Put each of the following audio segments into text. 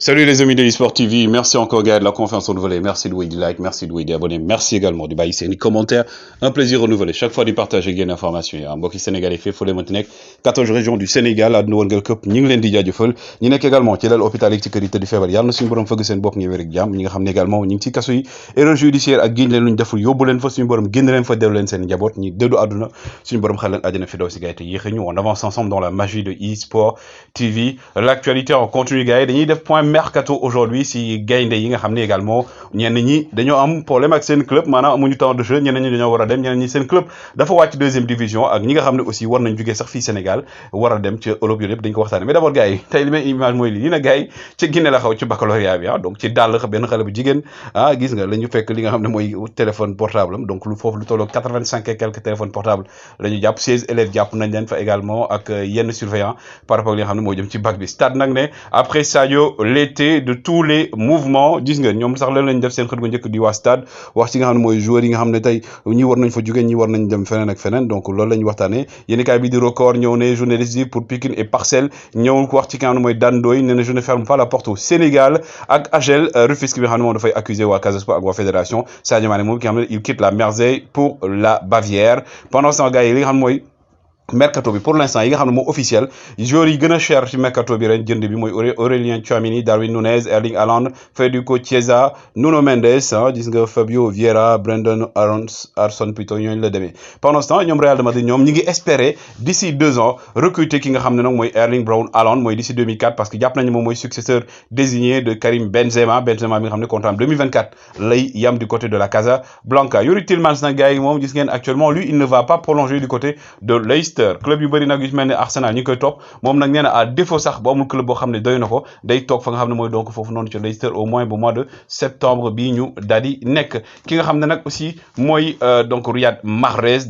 Salut les amis de eSport TV, merci encore gars de la confiance renouvelée, merci de des likes, merci de des abonnés, merci également de baisser les commentaires, un plaisir renouvelé, chaque fois de partager des informations, un mbokki Sénégal fait fole Montenegro, 14 régions du Sénégal, à Nouvelle Cup, ñu ngi leen di jaajëfal ñi nekk également ci lal hôpital yi ci kër yi tëdd feebar yàlla na suñu borom fëgg seen bopp ngi wér ak jàmm ñi nga xam ne également ñu ngi ci kaso yi erreur judiciaire ak génn leen luñ deful yóbbu leen fa suñu borom génn leen fa dellu leen seen njaboot ñi dëddu àdduna suñu borom xel leen àjjana fi daw si gars yi te yéexe ñu on avance ensemble dans la magie de eSport TV, l'actualité en continu gars yi dañuy def point mercato aujourd'hui si gaynde yi nga xam ne également ñenn ñi dañoo am problème ak seen club maanaam amuñu temps de jeu ñenn ñi dañoo war a dem ñenn ñi seen club dafa wàcc deuxième division ak ñi nga xam ne aussi war nañ jugee sax fii Sénégal war a dem ci Europe yooyu yëpp dañ ko waxtaane mais d'abord gars yi tey li may image mooy lii na gars yi ci Guinée la xaw ci baccalauréat bi donc ci dàll benn xale bu jigéen gis nga la ñu fekk li nga xam ne mooy téléphone portable am donc lu foofu lu tolloo 85 et quelques téléphones portables la ñu jàpp 16 élèves jàpp nañ leen fa également ak yenn surveillants par rapport ak li nga xam ne moo jëm ci bac bi stade nag ne après Sadio l'été de tous les mouvements gis nga ñoom sax lan lañ def seen xët gu njëkk di waa stade wax ci nga xam ne mooy joueurs yi nga xam ne tey ñi war nañ fa jóge ñi war nañ dem feneen ak feneen donc loolu la ñu waxtaanee yéeni kaay bi di record ñëw ne journée décisive pour Pikine et Parcelles ñëw wax ci ki nga xam ne mooy Dan Ndoye nee na je ne ferme pas la porte au Sénégal ak AGEL Rufisque bi nga xam ne moom dafay accuser waa Casa Sport ak waa fédération Sadio Mané moom ki nga xam ne il quitte la Merzey pour la Bavière pendant ce temps gars yi li nga xam ne mooy mercato bi pour l'instant yi nga xam ne moo officiel joueurs yi gën a cher ci mercato bi ren jënd bi mooy Aurélien Tchouameni, Darwin Nunez, Erling Haaland, Federico Chiesa, Nuno Mendes gis nga Fabio Vieira, Brendan Aronson plutôt ñooñu la demee pendant ce temps ñoom Real de Madrid ñoom ñi ngi espérer d'ici 2 ans recruter ki nga xam ne nag mooy Erling Braut Haaland mooy d'ici 2004 parce que jàpp nañu moom mooy successeur désigné de Karim Benzema mi nga xam ne contrat am 2024 lay yam du côté de la Casa Blanca. Youri Tielemans nag gars yi moom gis ngeen actuellement lui il ne va pas prolonger du côté de Leicester club yu bëri nag yu mel ne Arsenal ñi koy topp moom nag nee na à défaut sax bu amul club boo xam ne doy na ko day toog fa nga xam ne mooy donc foofu noonu ci Leicester au moins bu mois de septembre bii ñu daal di nekk ki nga xam ne nag aussi mooy donc Riyad Mahrez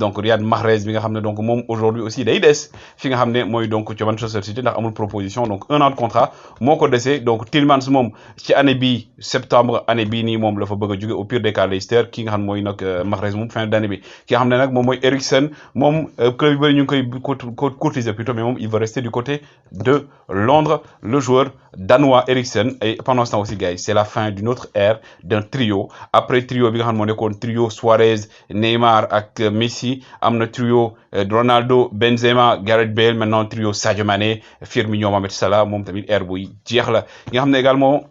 bi nga xam ne donc moom aujourd'hui aussi day des fi nga xam ne mooy donc ci Manchester City ndax amul proposition donc 1 an de contrat moo ko desee donc Tielemans moom ci année bii septembre année bii nii moom la fa bëgg a jóge au pire des cas Leicester ki nga xam ne mooy nag Mahrez moom fin d'année bi ki nga xam ne nag moom mooy Eriksen moom club yu bëri ñu ngi koy courtiser plutôt mais moom il va rester du côté de Londres le joueur danois Eriksen et pendant ce temps aussi gars c'est la fin d'une autre ère d'un trio après trio bi nga xam ne moo nekkoon trio Suarez Neymar ak Messi am na trio Ronaldo Benzema Gareth Bale maintenant trio Sadio Mané Firmino Mohamed Salah moom tamit ère buy jeex la nga xam ne également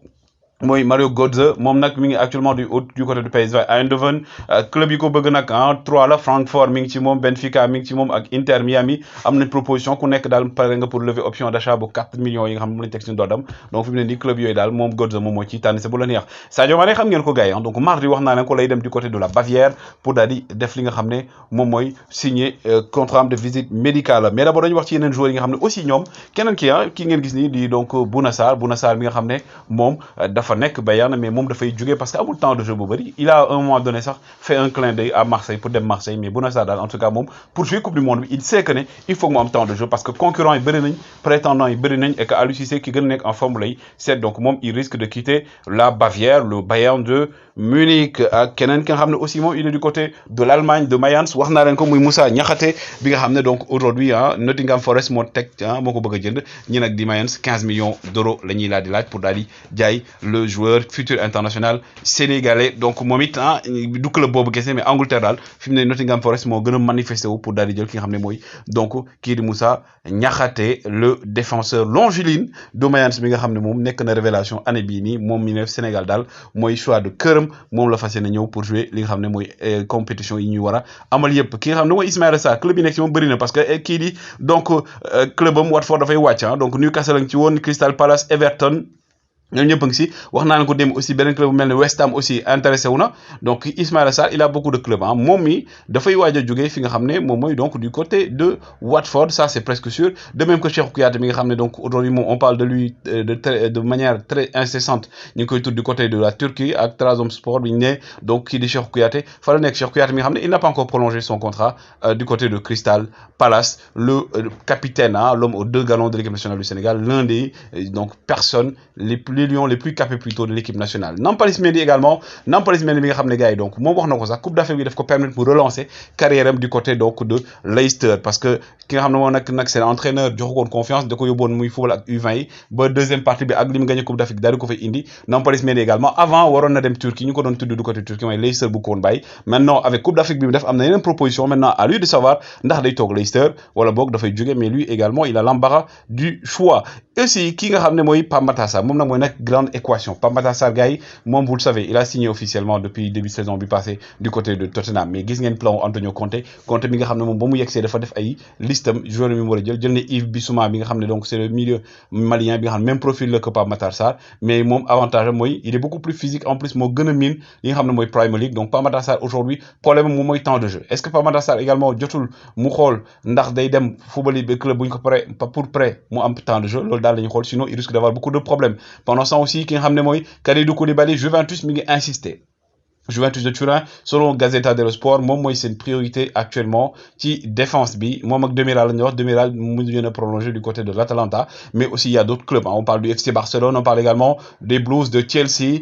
mooy Mario Götze moom nag mi ngi actuellement du côté du PSV Eindhoven club yi ko bëgg nag 3 la Francfort mi ngi ci moom Benfica mi ngi ci moom ak Inter Miami am nañ proposition ku nekk daal pare nga pour lever option d'achat bu 4 millions yi nga xam ne moom lañ teg suñu doodam donc fi mu ne nii club yooyu daal moom Götze moom moo ci tànn sa bu la neex Sadio Mané xam ngeen ko gars yi donc mardi wax naa leen ko lay dem du côté de la Bavière pour daal di def li nga xam ne moom mooy signer contrat de visite médicale mais d'abord dañu wax ci yeneen joueurs yi nga xam ne aussi ñoom keneen ki ngeen gis nii di donc Bouna Sarr mi nga xam ne moom dafa nekk Bayern mais moom dafay jóge parce que amul temps de jeu bu bëri il a à un moment donné sax fait un clin d'œil à Marseille pour dem Marseille mais Bouna Sarr daal en tout cas moom pour jouer coupe du monde bi il sait que ne il faut que mu am temps de jeu parce que concurrents yi bëri nañ prétendants yi bëri nañ et que Aliou Cissé ki gën a nekk en forme lay seet donc moom il risque de quitter la Bavière le Bayern de Munich ak keneen ki nga xam ne aussi moom il est du côté de l'Allemagne de Mayence wax naa leen ko muy Moussa Niakhaté bi nga xam ne donc aujourd'hui Nottingham Forest moo teg moo ko bëgg a jënd ñi nag di Mayence 15 millions d'euros la ñuy laaj di laaj pour daal di jaay le joueur futur international sénégalais donc moom it du club boobu kese mais Angleterre daal fi mu ne Nottingham Forest moo gën a manifesté wu pour daal di jël ki nga xam ne mooy donc kii di Moussa Niakhaté le défenseur longiligne de Mayence bi nga xam ne moom nekk na révélation année bii nii moom mi ne Sénégal daal mooy choix de këram moom la fas yéene ñëw pour jouer li nga xam ne mooy compétition yi ñuy war a amal yëpp ki nga xam ne mooy Ismaïla Sarr club yi nekk ci moom bëri na parce que kii di donc clubam Watford dafay wàcc donc Newcastle a ngi ci woon Crystal Palace Everton ñoom ñëpp a ngi si wax naa leen ko dem aussi beneen club bu mel ne West Ham aussi intéressé wu na donc Ismaïla Sarr il a beaucoup de clubs moom mi dafay waaj a jógee fi nga xam ne moom mooy donc du côté de Watford ça c'est presque sûr de même que Cheikhou Kouyaté mi nga xam ne donc aujourd'hui moom on parle de lui de manière très incessante ñu ngi koy tudd du côté de la Turquie ak Trabzonspor bi ñu ne donc kii di Cheikhou Kouyaté fa la nekk Cheikhou Kouyaté mi nga xam ne il n'a pas encore prolongé son contrat du côté de Crystal Palace le capitaine l'homme aux 2 galons de l'équipe nationale du Sénégal l'un des donc personnes les plus les lions les plus capés plutôt de l'équipe nationale. Nampalys Mendy également Nampalys Mendy bi nga xam ne gars yi donc moom wax na ko sax Coupe d'Afrique bi daf ko permettre mu relancer carrière am du côté donc de Leicester parce que ki nga xam ne moo nag c'est l'entraîneur joxu koon confiance da ko yóbboon muy football ak U20 yi ba deuxième partie bi ak li mu gagné Coupe d'Afrique daal di ko fay indi Nampalys Mendy également avant waroon na dem Turquie ñu ko doon tudd du côté Turquie mooy Leicester bu ko woon bàyyi maintenant avec Coupe d'Afrique bi mu def am na yeneen proposition maintenant à lui de savoir ndax day toog Leicester wala boog dafay jóge mais lui également il a l'embarras du choix aussi ki nga xam ne mooy Pape Matar Sarr moom nag mooy nag grande équation Pape Matar Sarr gars yi moom vous le savez il a signé officiellement depuis début de saison bi passé du côté de Tottenham mais gis ngeen plan Antonio Conte mi nga xam ne moom ba mu yegsee dafa def ay listam joueur mi mu war a jël ne Yves Bissouma bi nga xam ne donc c'est le milieu malien bi nga xam ne même profil la que Pape Matar Sarr mais moom avantage am mooy il est beaucoup plus physique en plus moo gën a miin li nga xam ne mooy Premier League donc Pape Matar Sarr aujourd'hui problème moom mooy temps de jeu est-ce que Pape Matar Sarr également jotul mu xool ndax day dem football yi club bu ñu ko prêt pour prêt mu am temps de jeu loolu daal la ñu xool sinon il risque d'avoir beaucoup de problèmes pendant ce temps aussi ki nga xam ne mooy Kalidou Koulibaly Juventus mi ngi insister Juventus de Turin selon Gazzetta dello Sport moom mooy seen priorité actuellement ci défense bi moom ak Demiral la ñuy wax Demiral mu ngi leen prolonger du côté de l'Atalanta mais aussi il y a d'autres clubs on parle du FC Barcelone on parle également des Blues de Chelsea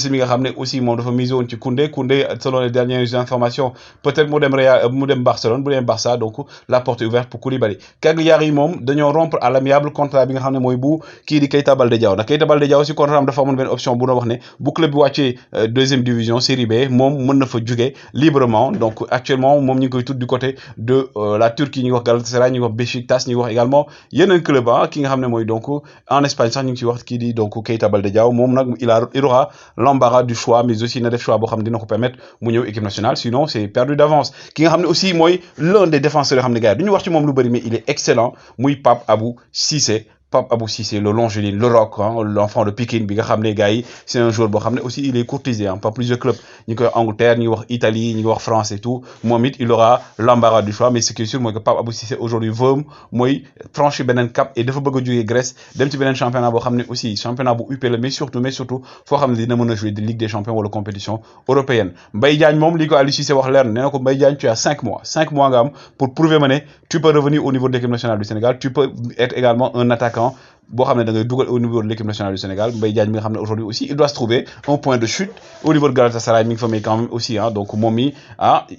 mi nga xam ne aussi moom dafa misé woon ci Koundé selon les dernières informations peut-être mu dem Barcelone bu dem Barça donc la porte est ouverte pour Koulibaly Cagliari moom dañoo rompre à l'amiable contrat bi nga xam ne mooy bu kii di Keita Baldé Diaw nag Keita Baldé Diaw aussi contrat am dafa amoon benn option bu doon wax ne bu club bi wàccee deuxième division série B moom mën na fa jóge librement donc actuellement moom ñu ngi koy tudd du côté de la Turquie ñu ngi wax Galatasaray ñu ngi wax Beşiktaş ñu ngi wax également yeneen club ki nga xam ne mooy donc en Espagne sax ñu ngi ci wax kii di donc Keita Baldé Diaw moom nag il aura l'embarras du choix mais aussi na def choix boo xam ne dina ko permettre mu ñëw équipe nationale sinon c'est perdu d'avance ki nga xam ne aussi mooy l'un des défenseurs yoo xam ne gars yi du ñu wax ci moom lu bëri mais il est excellent muy Pape Abou Cissé le Longilien le Roc l'enfant de Pikine bi nga xam ne gars yi c'est un joueur boo xam ne aussi il est courtisé par plusieurs clubs ñu koy Angleterre ñu wax Italie ñu wax France et tout moom it il aura l'embarras du choix mais ce qui est sûr mooy que Pape Abou Cissé aujourd'hui veut mooy franchir beneen cap et dafa bëgg a jógee Grèce dem ci beneen championnat boo xam ne aussi championnat bu UP la mais surtout foo xam ne dina mën a jouer de Ligue des Champions wala compétition européenne Mbaye Diagne moom li ko Aliou Cissé wax leer na nee na ko Mbaye Diagne tu as 5 mois nga am pour prouver ma ne tu peux revenir au niveau de l'équipe nationale du Sénégal tu peux être également un attaquant boo xam ne da ngay dugal au niveau de l'équipe nationale du Sénégal Mbaye Diagne mi nga xam ne aujourd'hui aussi il doit se trouver un point de chute au niveau de Galatasaray mi ngi fa may quand même aussi donc moom mi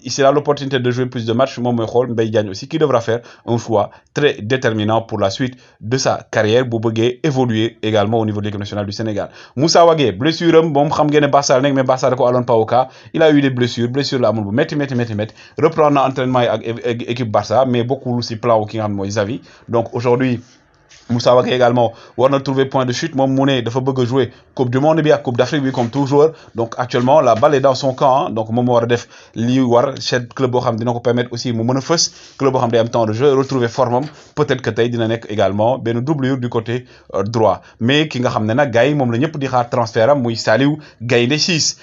s'il a l'opportunité de jouer plus de matchs moom mooy xool Mbaye Diagne aussi qui devra faire un choix très déterminant pour la suite de sa carrière bu bëggee évoluer également au niveau de l'équipe nationale du Sénégal Moussa Wagué blessure am moom xam ngeen ne Barça la nekk mais Barça da ko aloon PAOK il a eu des blessure la amul bu métti reprendre na entraînement yi ak équipe Barça mais bokkul si plan ki nga xam ne mooy Xavi donc aujourd'hui Moussa Wagué également war na trouver point de chute moom mu ne dafa bëgg a jouer coupe du monde bi ak coupe d'Afrique bi comme tout joueur donc actuellement la balle est dans son camp donc moom moo war a def li war chez club boo xam dina ko permettre aussi mu mën a fës club boo xam day am temps de jeu retrouver forme am peut-être que tey dina nekk également benn doublure du côté droit mais ki nga xam ne nag gars yi moom la ñëpp di xaar transfert am muy Saliou Gaïndé Ciss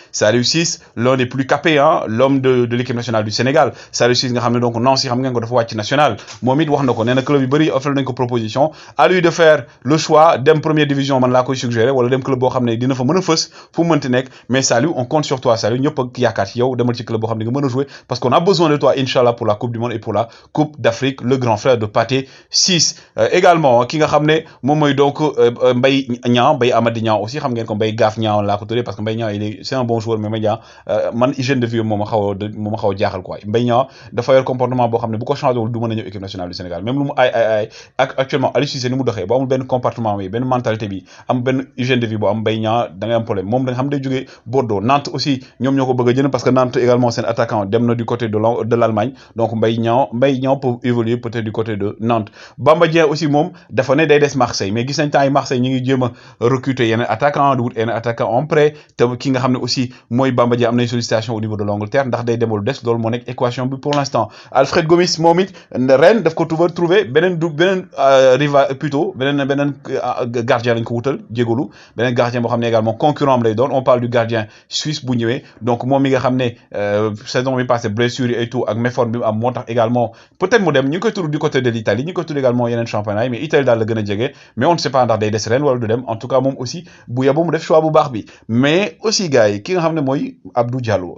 l'un des plus capés l'homme de l'équipe nationale du Sénégal Saliou Ciss nga xam ne donc Nancy xam ngeen ko dafa wàcc national moom it wax na ko nee na club yu bëri offre nañ ko proposition lui de faire le choix dem première division man laa koy suggérer wala dem club boo xam ne dina fa mën a fës fu mu mënti nekk mais Saliou on compte sur toi Saliou ñëpp ak yaakaar ci yow demal ci club boo xam ne nga mën a jouer parce qu'on a besoin de toi inchallah pour la coupe du monde et pour la coupe d'Afrique le grand frère de Pathé Ciss également ki nga xam ne moom mooy donc Mbaye Amady Niang aussi xam ngeen ko Mbaye Gaaf Niang laa ko tuddee parce que Mbaye Niang c'est un bon joueur mais Mbaye Niang man hygiène de vie moom ma xaw a jaaxal quoi Mbaye Niang dafa yor comportement boo xam ne bu ko changé wul du mën a ñëw équipe nationale du Sénégal même lu mu ay actuellement Aliou Cissé ni mu doxee ba amul benn comportement bi benn mentalité bi am benn hygiène de vie bu am Mbaye Niang da ngay am problème moom da nga xam day jógee Bordeaux Nantes aussi ñoom ñoo ko bëgg a jënd parce que Nantes également seen attaquant dem na du côté de l'Allemagne donc Mbaye Niang peut évoluer peut-être du côté de Nantes Bamba Dieng aussi moom dafa ne day des Marseille mais gis nañ temps yi Marseille ñi ngi jéem a recruter yeneen attaquant di wut yeneen attaquant en prêt te ki nga xam ne aussi mooy Bamba Dieng am nañ sollicitation au niveau de l'Angleterre ndax day demal des loolu moo nekk équation bi pour l'instant Alfred Gomis moom it ren daf ko trouver beneen rival plutôt beneen gardien lañ ko wutal jégalu beneen gardien boo xam ne également concurrent am lay doon on parle du gardien suisse bu ñëwee donc moom mi nga xam ne saison bi passé blessure et tout ak méforme bi mu am moo tax également peut-être mu dem ñu ngi koy tudd du côté de l'Italie ñu ngi koy tudd également yeneen championnat yi mais Italie daal la gën a jege mais on ne sait pas ndax day des ren wala du dem en tout cas moom aussi bu yeboo mu def choix bu baax bi mais aussi gars yi ki nga xam ne mooy Abdou Diallo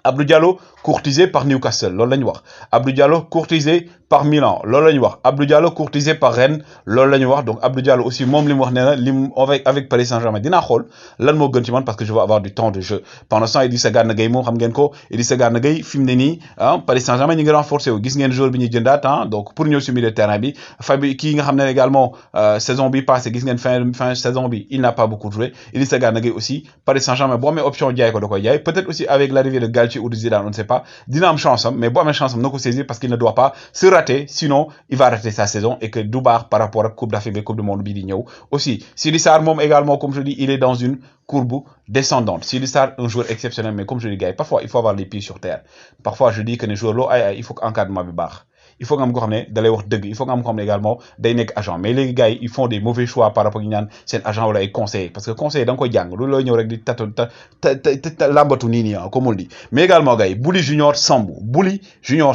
Abdou Diallo courtisé par Newcastle loolu la wax Abdou Diallo courtisé par Milan loolu la wax Abdou Diallo courtisé par Rennes loolu la wax donc Abdou Diallo aussi mom lim wax nee lim avec Paris Saint-Germain dina xol lan mo gën ci man parce que je veux avoir du temps de jeu pendant ce temps Idrissa Gana Gueye moom xam ngeen ko Idrissa Gana Gueye fi mu ne nii Paris Saint-Germain ñi ngi renforcer wu gis ngeen joueur bi ñuy jëndaat donc pour ñëw si milieu de terrain bi Fabi kii nga xam également saison bi passé gis ngeen fin saison bi il n'a pas beaucoup joué Idrissa Gana Gueye aussi Paris Saint-Germain bo amee option jaay ko da koy jaay peut-être aussi avec l'arrivée de Galtier ou de Zidane on ne sait pas dina am chance mais bo amee chance am na ko saisir parce qu'il ne doit pas se rater sinon il va rater sa saison et que du baax par rapport à Coupe d'Afrique et Coupe du Monde bi di ñëw aussi Sidi Sarr moom également comme je dis il est dans une courbe descendante Sidi Sarr un joueur exceptionnel mais comme je dis gars parfois il faut avoir les pieds sur terre parfois je dis que les joueurs loo il faut que encadrement bi baax il faut nga am ko xam dalay wax deug il faut nga am ko xam également day nek agent mais les gars ils font des mauvais choix par rapport ak ñaan sen agent wala ay conseiller parce que conseiller da nga koy jàng lu looy ñëw rek di lambatu nii nii comme on dit mais également gars Bouli Junior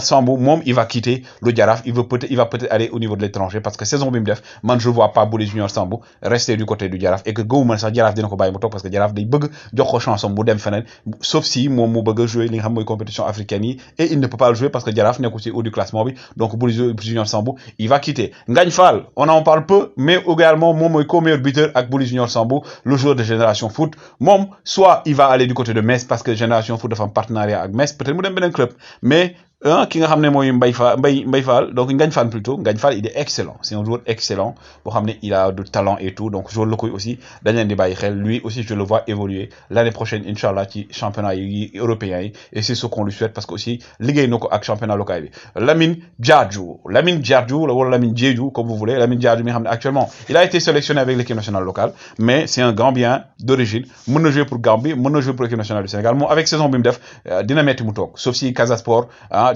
Sambou mom il va quitter le Jaraaf il va peut-être aller au niveau de l'étranger parce que saison bi mu def man je vois pas Bouli Junior Sambou rester du côté du Jaraaf et que gëwuma sax Jaraaf dina ko bàyyi mu toog parce que Jaraaf day bëgg jox ko chance mu dem feneen sauf si mom mu bëgg jouer li nga xam moy compétition africaine yi et il ne peut pas le jouer parce que Jaraaf nekku ci haut du classement bi donc Bouli Junior Sambou il va quitter Ngagne Fall on en parle peu mais également moom mooy co-meilleur buteur ak Bouli Junior Sambou le joueur de Génération Foot moom soit il va aller du côté de Metz parce que Génération Foot dafa am partenariat ak Metz peut-être mu dem beneen club mais ki nga xamné moy Mbaye Fall donc Ngagne Fall plutôt Ngagne Fall il est excellent c'est un joueur excellent bo xamné il a du talent et tout donc joueur locaux aussi dañ leen di bàyyi xel lui aussi je le vois évoluer l'année prochaine inchallah ci championnat yi européen yi et c'est ce qu'on lui souhaite parce que aussi liggéey nako ak championnat local bi Lamine Diadjou wala Lamine Diédhiou comme vous voulez Lamine Diadjou mi nga xamné actuellement il a été sélectionné avec l'équipe nationale locale mais c'est un Gambien d'origine mën na jouer pour Gambie mën na jouer pour l'équipe nationale du Sénégal moom avec saison bi mu def dina metti mu tok sauf si Casa Sport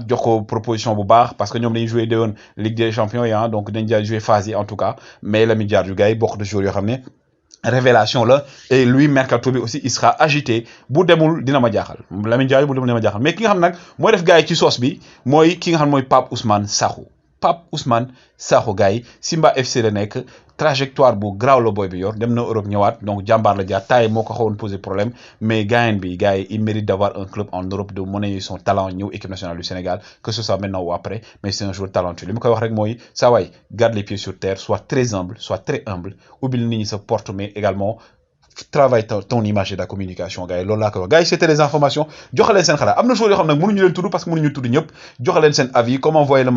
jox ko proposition bu baax parce que ñom dañuy jouer déwén Ligue des Champions yi donc dañ ja jouer phase yi en tout cas mais Lamine Diadjou gars yi bokk de joueurs yo xamné révélation là et lui mercato bi aussi il sera agité bu demul dina ma jaaxal Lamine Diadjou bu demul dina ma jaaxal mais ki nga xam nak moy def gars yi ci sauce bi moy ki nga xam moy Pape Ousmane Sakho gars yi Simba FC la nek trajectoire bu graw la boy bi yor dem na Europe ñëwaat donc jambar la jaar taille moko xawone poser problème mais gars yi il mérite d'avoir un club en Europe de monnayer son talent ñëw équipe nationale du Sénégal que ce soit maintenant ou après mais c'est un joueur talentueux li ma koy wax rek moy sa way garde les pieds sur terre soit très humble ubbil nit ñi sa porte mais également travaille ton image et ta communication gars yi loolu laa koy wax gars yi c'était les informations joxe leen seen xalaat am na joueurs yoo xam nag mënuñu leen tudd parce que mënuñu tudd ñëpp joxe leen seen avis comment voyez le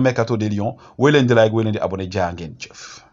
mercato des Lions woy leen di like woy leen di abonné jaa ngeen jëf